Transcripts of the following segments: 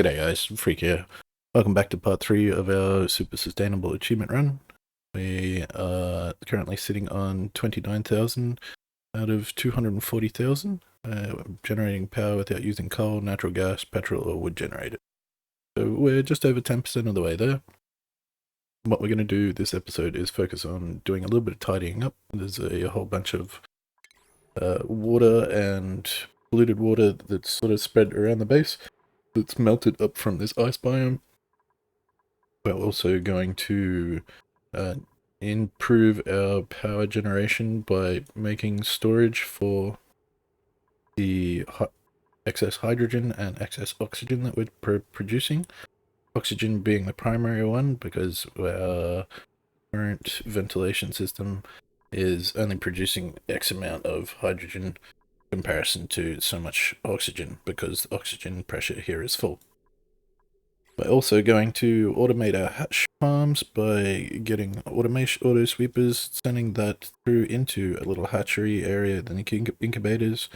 G'day guys, Freak here. Welcome back to part 3 of our Super Sustainable Achievement Run. We are currently sitting on 29,000 out of 240,000, generating power without using coal, natural gas, petrol or wood generated. So we're just over 10% of the way there. What we're going to do this episode is focus on doing a little bit of tidying up. There's a whole bunch of water and polluted water that's sort of spread around the base that's melted up from this ice biome. We're also going to improve our power generation by making storage for the excess hydrogen and excess oxygen that we're producing. Oxygen being the primary one because our current ventilation system is only producing X amount of hydrogen in comparison to so much oxygen because the oxygen pressure here is full. We're also going to automate our hatch farms by getting auto sweepers, sending that through into a little hatchery area, then incubators,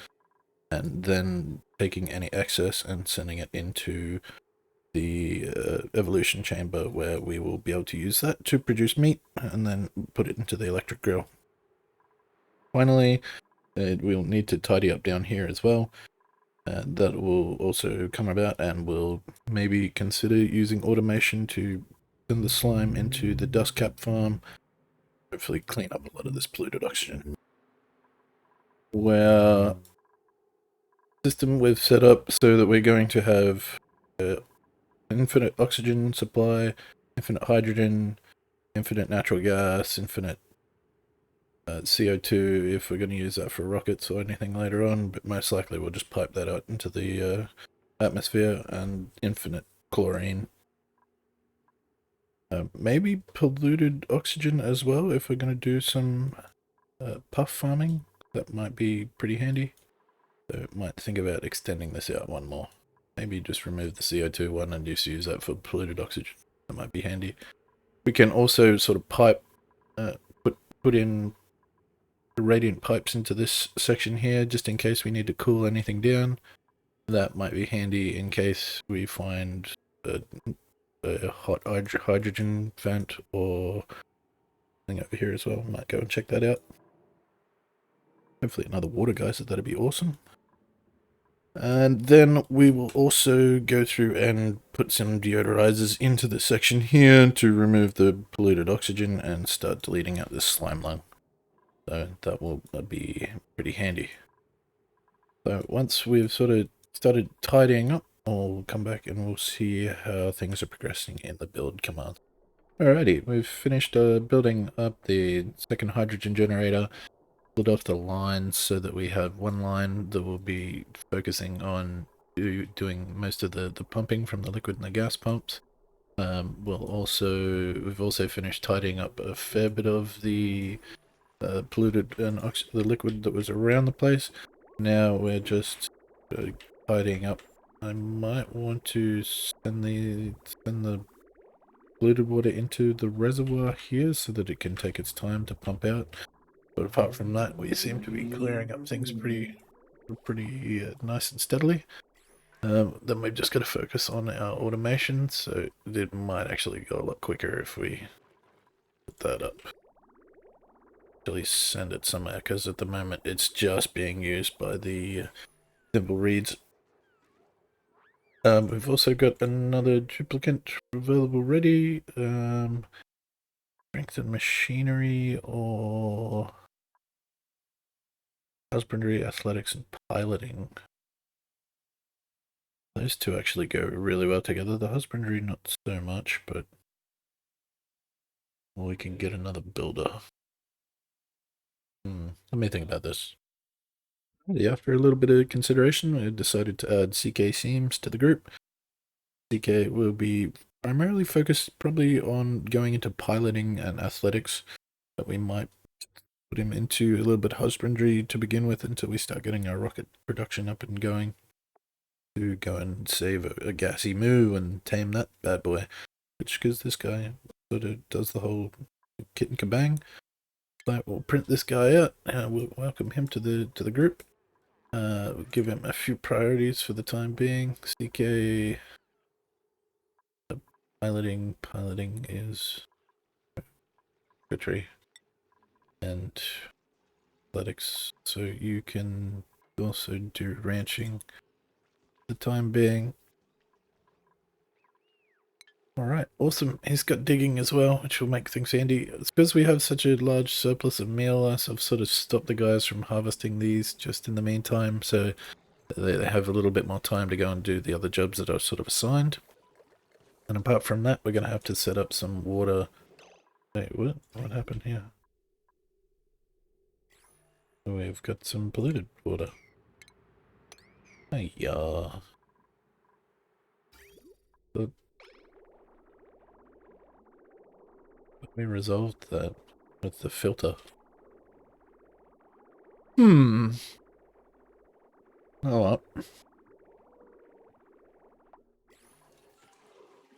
and then taking any excess and sending it into the evolution chamber where we will be able to use that to produce meat and then put it into the electric grill. Finally, we'll need to tidy up down here as well. That will also come about, and we'll maybe consider using automation to send the slime into the dust cap farm, hopefully clean up a lot of this polluted oxygen. Our system we've set up so that we're going to have infinite oxygen supply, infinite hydrogen, infinite natural gas, infinite CO2 if we're going to use that for rockets or anything later on, but most likely we'll just pipe that out into the atmosphere, and infinite chlorine. Maybe polluted oxygen as well if we're going to do some puff farming. That might be pretty handy. So might think about extending this out one more. Maybe just remove the CO2 one and just use that for polluted oxygen. That might be handy. We can also sort of pipe, put in radiant pipes into this section here, just in case we need to cool anything down. That might be handy in case we find a hot hydrogen vent or something over here as well. Might go and check that out. Hopefully another water geyser, that'd be awesome. And then we will also go through and put some deodorizers into the section here to remove the polluted oxygen and start deleting out this slime lung. So that will be pretty handy. So once we've sort of started tidying up, I'll come back and we'll see how things are progressing in the build command. Alrighty, we've finished building up the second hydrogen generator, pulled off the lines so that we have one line that will be focusing on doing most of the pumping from the liquid and the gas pumps. We've also finished tidying up a fair bit of the polluted and the liquid that was around the place. Now we're just tidying up. I might want to send the polluted water into the reservoir here so that it can take its time to pump out. But apart from that, we seem to be clearing up things pretty nice and steadily. Then we've just got to focus on our automation, so it might actually go a lot quicker if we put that up. Actually send it somewhere, because at the moment it's just being used by the simple reads. We've also got another duplicate available ready. Strength and machinery or husbandry, athletics, and piloting. Those two actually go really well together. The husbandry not so much, but we can get another builder. Let me think about this. After a little bit of consideration, I decided to add CK Seams to the group. CK will be primarily focused probably on going into piloting and athletics, but we might put him into a little bit of husbandry to begin with until we start getting our rocket production up and going, to go and save a gassy moo and tame that bad boy, which because this guy sort of does the whole kit and kabang. So we'll print this guy out and we'll welcome him to the group. We'll give him a few priorities for the time being. CK piloting. Piloting is tree and athletics, so you can also do ranching for the time being. Alright, awesome. He's got digging as well, which will make things handy. It's because we have such a large surplus of meal, I've sort of stopped the guys from harvesting these just in the meantime, so they have a little bit more time to go and do the other jobs that are sort of assigned. And apart from that, we're going to have to set up some water. Wait, what? What happened here? We've got some polluted water. Hey, yeah. But we resolved that with the filter. Oh well.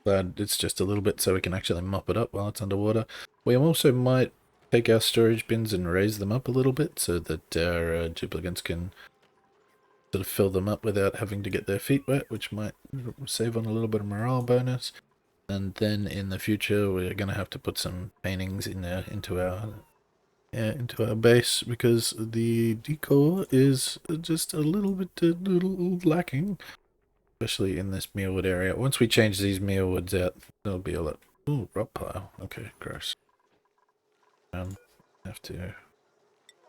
Glad it's just a little bit so we can actually mop it up while it's underwater. We also might take our storage bins and raise them up a little bit so that our duplicants can sort of fill them up without having to get their feet wet, which might save on a little bit of morale bonus. And then in the future, we're going to have to put some paintings in there into our base because the decor is just a little lacking, especially in this mealwood area. Once we change these mealwoods out, there'll be a lot. Ooh, rock pile. Okay, gross. Have to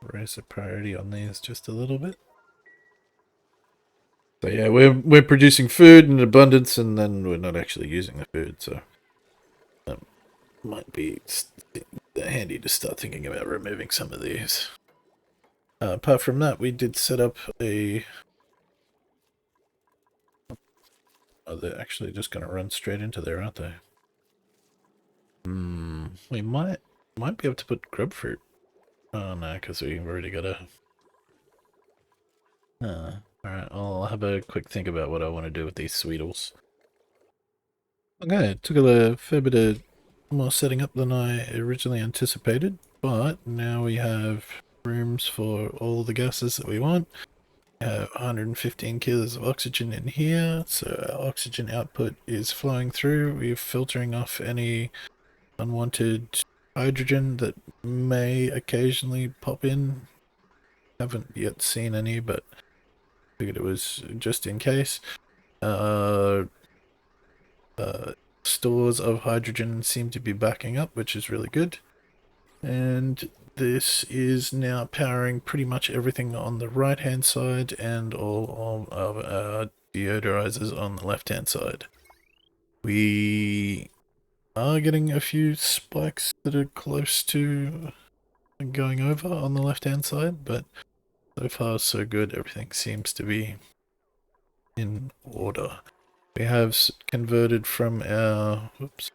raise the priority on these just a little bit. So yeah, we're producing food in abundance, and then we're not actually using the food, so that might be handy to start thinking about removing some of these. Apart from that, we did set up a... Oh, they're actually just going to run straight into there, aren't they? We might be able to put grub fruit. Oh no, because we've already got a... Alright, I'll have a quick think about what I want to do with these sweetles. Okay, it took a fair bit of more setting up than I originally anticipated, but now we have rooms for all the gases that we want. We have 115 kilos of oxygen in here, so our oxygen output is flowing through. We're filtering off any unwanted hydrogen that may occasionally pop in. Haven't yet seen any, but figured it was just in case. Stores of hydrogen seem to be backing up, which is really good. And this is now powering pretty much everything on the right hand side and all of our deodorizers on the left hand side. We are getting a few spikes that are close to going over on the left hand side, but so far so good. Everything seems to be in order. We have converted from our... Whoops.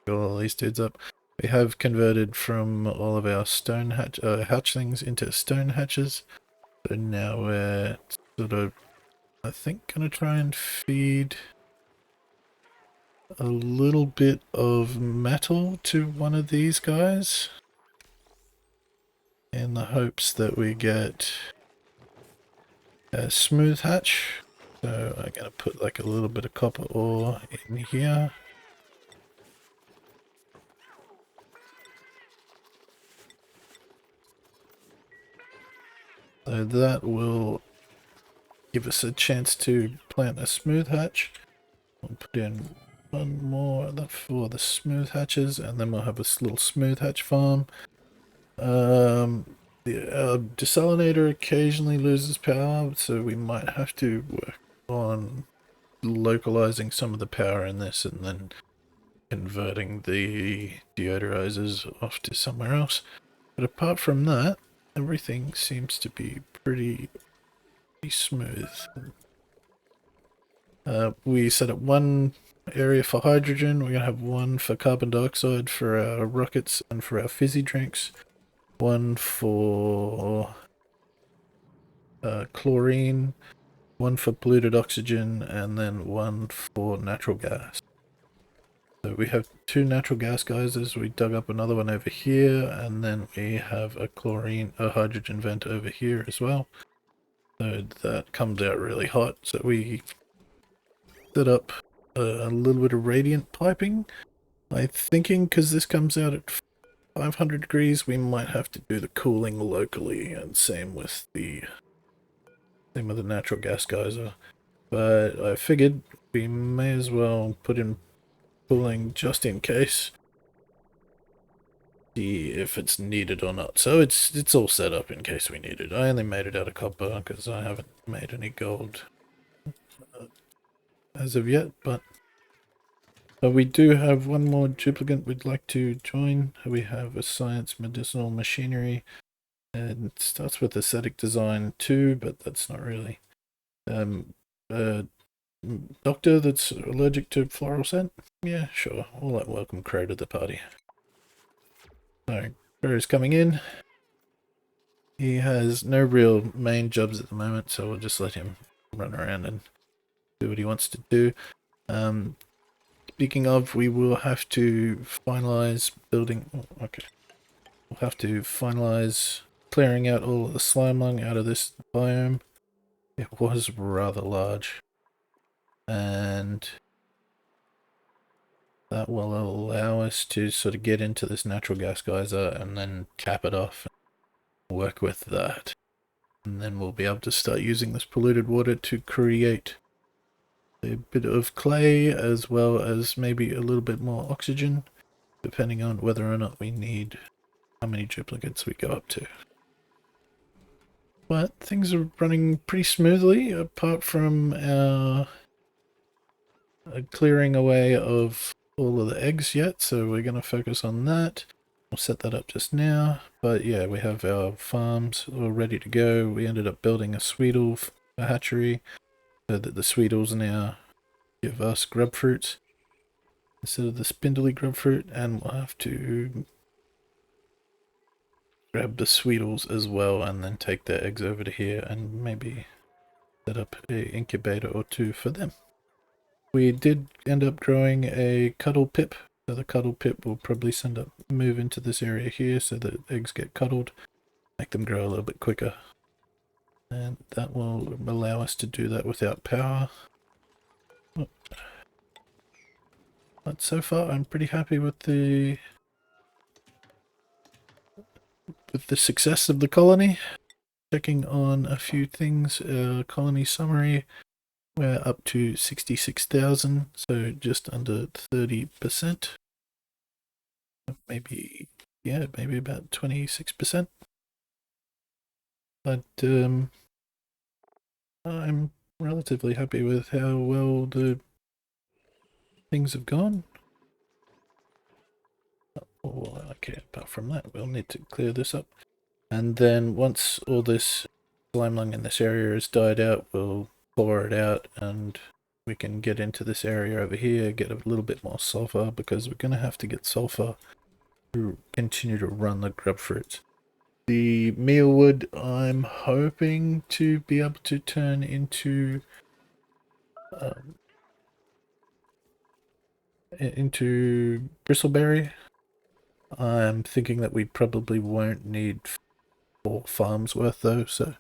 Got all these dudes up. We have converted from all of our stone hatchlings into stone hatches. So now we're sort of, I think, going to try and feed a little bit of metal to one of these guys in the hopes that we get a smooth hatch. So I'm going to put like a little bit of copper ore in here. So that will give us a chance to plant a smooth hatch. We'll put in one more for the smooth hatches, and then we'll have a little smooth hatch farm. The desalinator occasionally loses power, so we might have to work on localizing some of the power in this and then converting the deodorizers off to somewhere else. But apart from that, everything seems to be pretty smooth. We set up one area for hydrogen. We're going to have one for carbon dioxide for our rockets and for our fizzy drinks. One for chlorine, one for polluted oxygen, and then one for natural gas. So we have two natural gas geysers. We dug up another one over here, and then we have a hydrogen vent over here as well. So that comes out really hot. So we set up a little bit of radiant piping. I'm thinking because this comes out at 500 degrees, we might have to do the cooling locally, and same with the natural gas geyser. But I figured we may as well put in cooling just in case. See if it's needed or not. So it's all set up in case we need it. I only made it out of copper because I haven't made any gold as of yet, but we do have one more duplicate we'd like to join. We have a science medicinal machinery, and it starts with aesthetic design too, but that's not really. A doctor that's allergic to floral scent? Yeah, sure. We'll let welcome Crow to the party. So, Crow's coming in. He has no real main jobs at the moment, so we'll just let him run around and do what he wants to do. Speaking of, we will have to finalize building. Oh, okay. We'll have to finalize clearing out all of the slime lung out of this biome. It was rather large. And that will allow us to sort of get into this natural gas geyser and then cap it off and work with that. And then we'll be able to start using this polluted water to create a bit of clay as well as maybe a little bit more oxygen, depending on whether or not we need how many duplicates we go up to. But things are running pretty smoothly apart from our clearing away of all of the eggs yet, so we're going to focus on that. We'll set that up just now, but yeah, we have our farms all ready to go. We ended up building a Sweetle hatchery so that the Sweetles now give us grub fruits instead of the spindly grub fruit, and we'll have to grab the Sweetles as well and then take their eggs over to here and maybe set up a incubator or two for them. We did end up growing a cuddle pip, so the cuddle pip will probably move into this area here so that eggs get cuddled, make them grow a little bit quicker. And that will allow us to do that without power. But so far I'm pretty happy with the success of the colony. Checking on a few things, colony summary, we're up to 66,000, so just under 30%. Maybe, yeah, maybe about 26%. But I'm relatively happy with how well the things have gone. Oh, okay, apart from that, we'll need to clear this up. And then once all this slime lung in this area has died out, we'll pour it out and we can get into this area over here, get a little bit more sulfur, because we're going to have to get sulfur to continue to run the grub fruits. The mealwood I'm hoping to be able to turn into bristleberry. I'm thinking that we probably won't need 4 farms worth though, so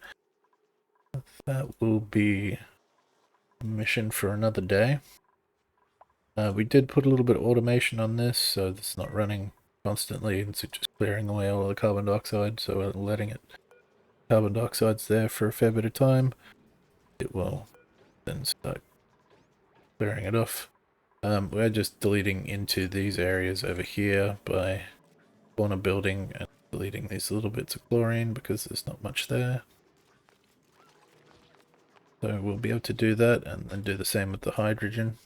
that will be a mission for another day. We did put a little bit of automation on this, so it's not running constantly, it's just clearing away all the carbon dioxide, so we're letting it. Carbon dioxide's there for a fair bit of time. It will then start clearing it off. We're just deleting into these areas over here by corner building and deleting these little bits of chlorine because there's not much there. So we'll be able to do that and then do the same with the hydrogen.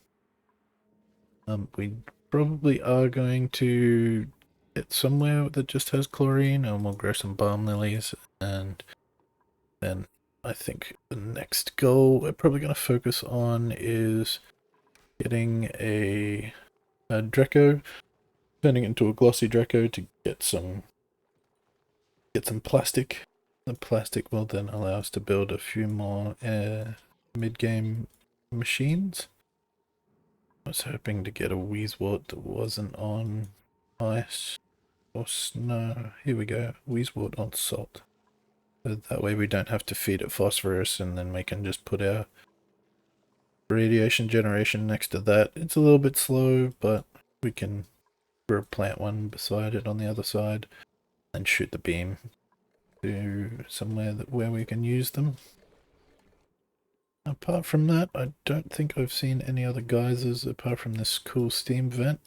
We probably are going to get somewhere that just has chlorine, and we'll grow some balm lilies, and then I think the next goal we're probably going to focus on is getting a Draco, turning it into a glossy Draco to get some plastic. The plastic will then allow us to build a few more mid-game machines. I was hoping to get a Wheezewort that wasn't on ice or snow. Here we go, Wheezewort on salt. So that way we don't have to feed it phosphorus, and then we can just put our radiation generation next to that. It's a little bit slow, but we can plant one beside it on the other side and shoot the beam to somewhere where we can use them. Apart from that, I don't think I've seen any other geysers apart from this cool steam vent.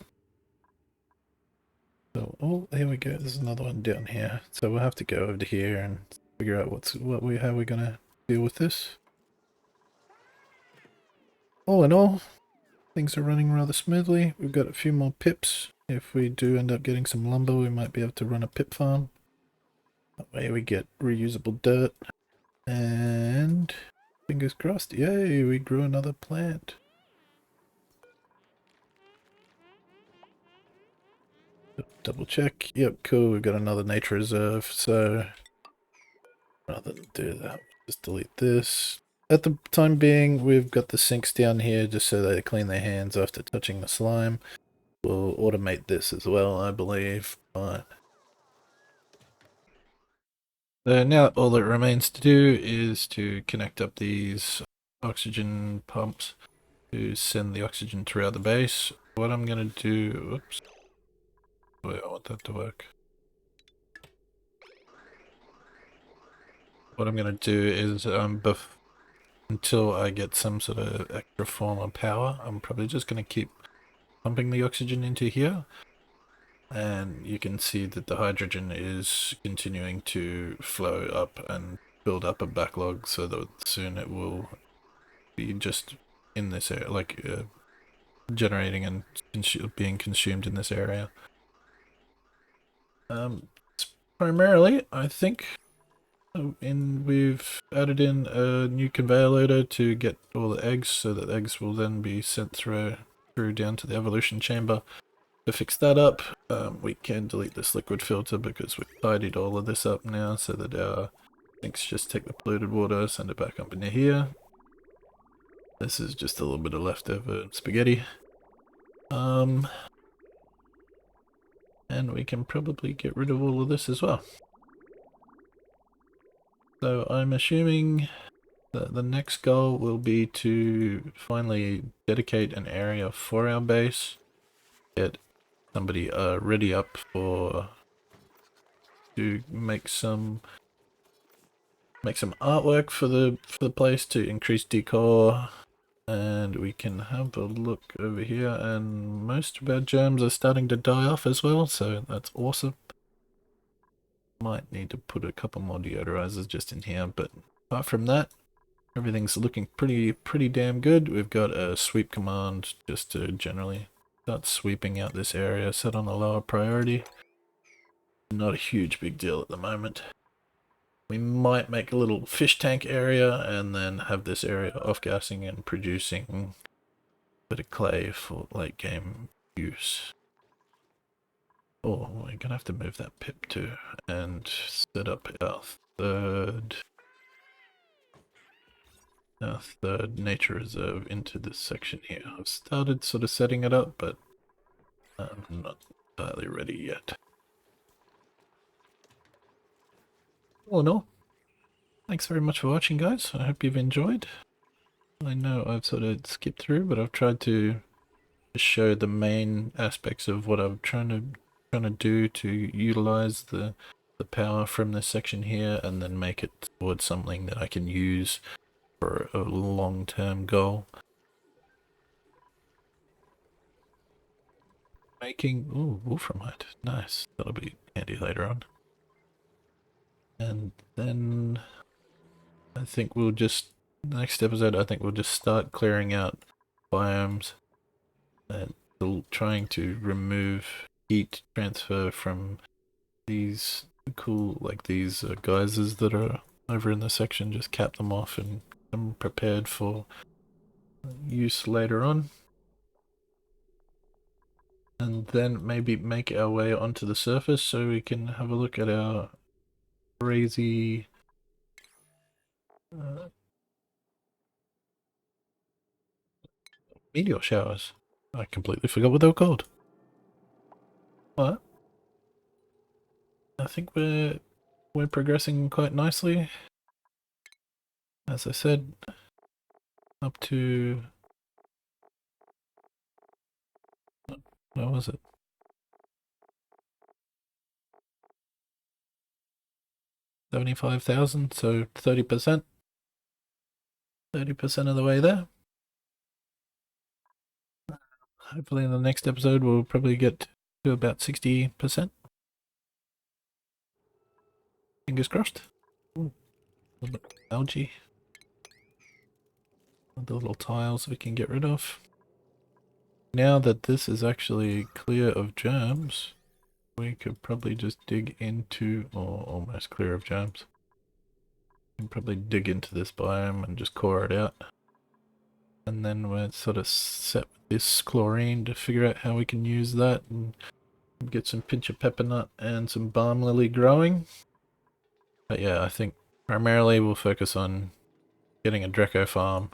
So, oh, here we go. There's another one down here. So we'll have to go over to here and figure out how we're gonna deal with this. All in all, things are running rather smoothly. We've got a few more pips. If we do end up getting some lumber, we might be able to run a pip farm. That way we get reusable dirt. And fingers crossed, yay, we grew another plant. Double check. Yep, cool, we've got another nature reserve, so rather than do that, just delete this. At the time being, we've got the sinks down here just so they clean their hands after touching the slime. We'll automate this as well, I believe, but so now all that remains to do is to connect up these oxygen pumps to send the oxygen throughout the base. What I'm going to do, oops, wait, I want that to work. What I'm going to do is, until I get some sort of extra form of power, I'm probably just going to keep pumping the oxygen into here. And you can see that the hydrogen is continuing to flow up and build up a backlog so that soon it will be just in this area, like generating and being consumed in this area. Primarily, I think we've added in a new conveyor loader to get all the eggs, so that eggs will then be sent through down to the evolution chamber. To fix that up, we can delete this liquid filter because we've tidied all of this up now, so that our sinks just take the polluted water, send it back up into here. This is just a little bit of leftover spaghetti. And we can probably get rid of all of this as well. So I'm assuming that the next goal will be to finally dedicate an area for our base, get somebody ready up to make some artwork for the place to increase decor. And we can have a look over here, and most of our germs are starting to die off as well, so that's awesome. Might need to put a couple more deodorizers just in here, but apart from that, everything's looking pretty damn good. We've got a sweep command just to generally start sweeping out this area, set on a lower priority. Not a huge big deal at the moment. We might make a little fish tank area and then have this area off-gassing and producing a bit of clay for late game use. Oh, we're gonna have to move that pip too and set up our third nature reserve into this section here. I've started sort of setting it up, but I'm not entirely ready yet. All in all, thanks very much for watching, guys. I hope you've enjoyed. I know I've sort of skipped through, but I've tried to show the main aspects of what I'm trying to do to utilize the power from this section here, and then make it towards something that I can use for a long-term goal. Making wolframite, nice. That'll be handy later on. And then I think we'll just next episode. I think we'll just start clearing out biomes and trying to remove heat transfer from these cool, like these geysers that are over in the section. Just cap them off and I'm prepared for use later on. And then maybe make our way onto the surface so we can have a look at our crazy meteor showers. I completely forgot what they were called. But I think we're progressing quite nicely. As I said, up to What was it? 75,000, so 30%. 30% of the way there. Hopefully in the next episode we'll probably get to about 60%. Fingers crossed. Ooh, a little bit of algae. The little tiles we can get rid of. Now that this is actually clear of germs, we could probably just dig into, or almost clear of germs. We can probably dig into this biome and just core it out. And then we're sort of set with this chlorine to figure out how we can use that and get some pinch of peppermint and some balm lily growing. But yeah, I think primarily we'll focus on getting a Draco farm,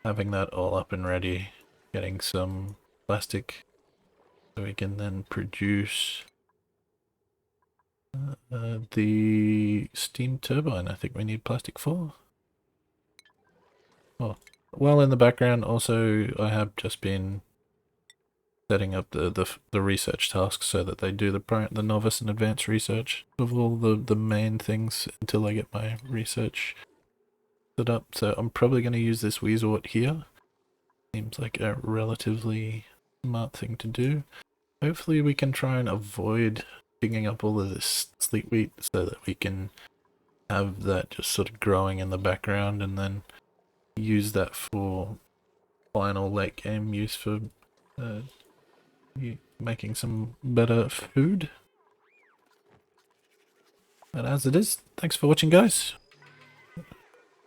having that all up and ready, getting some plastic so we can then produce the steam turbine. I think we need plastic for. Oh, well, in the background also I have just been setting up the research tasks so that they do the novice and advanced research of all the main things until I get my research set up. So I'm probably going to use this Weezort here. Seems like a relatively smart thing to do. Hopefully we can try and avoid digging up all of this sleet wheat so that we can have that just sort of growing in the background and then use that for final late game use for making some better food. But as it is, thanks for watching, guys.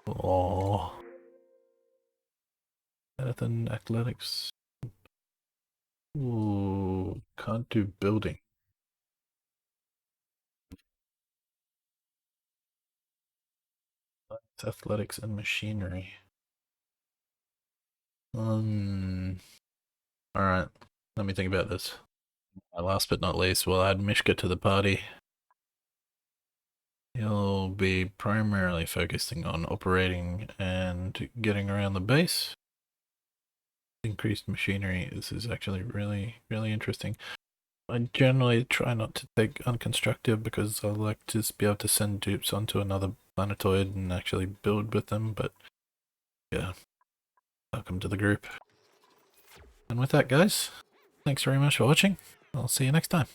Oh, better than athletics. Ooh, can't do building. It's athletics and machinery. Alright, let me think about this. Last but not least, we'll add Mishka to the party. He'll be primarily focusing on operating and getting around the base. Increased machinery. This is actually really, really interesting. I generally try not to take unconstructive because I like to just be able to send dupes onto another planetoid and actually build with them, but yeah, welcome to the group. And with that, guys, thanks very much for watching. I'll see you next time.